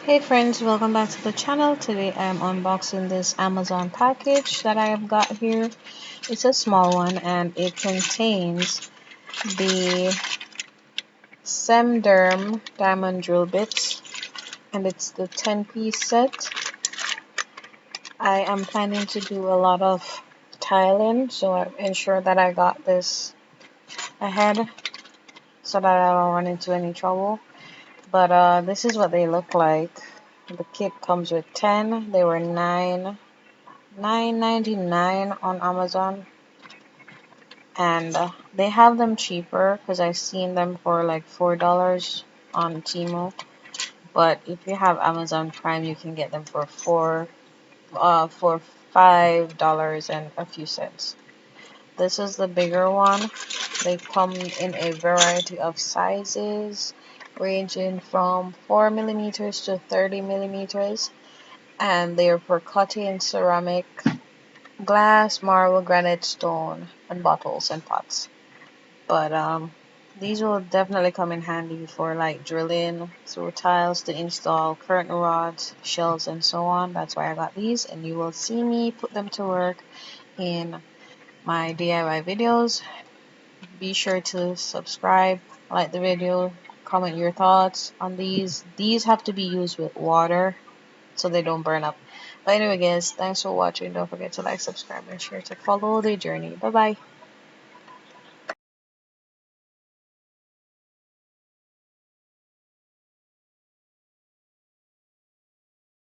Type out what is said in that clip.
Hey friends, welcome back to the channel. Today I'm unboxing this Amazon package that I have got here. It's a small one and it contains the Semderm diamond drill bits, and it's the 10-piece set. I am planning to do a lot of tiling, so I ensure that I got this ahead so that I don't run into any trouble. But this is what they look like. The kit comes with 10. They were $9.99 on Amazon, and they have them cheaper because I've seen them for like $4 on Temu. But if you have Amazon Prime, you can get them for $5 and a few cents. This is the bigger one. They come in a variety of sizes, ranging from 4 millimeters to 30 millimeters, and they are for cutting ceramic, glass, marble, granite, stone, and bottles and pots. But these will definitely come in handy for like drilling through tiles to install curtain rods, shelves, and so on. That's why I got these, and you will see me put them to work in my DIY videos. Be sure to subscribe, like the video, comment your thoughts on these. These have to be used with water so they don't burn up. But anyway guys, thanks for watching. Don't forget to like, subscribe, and share to follow the journey. Bye bye.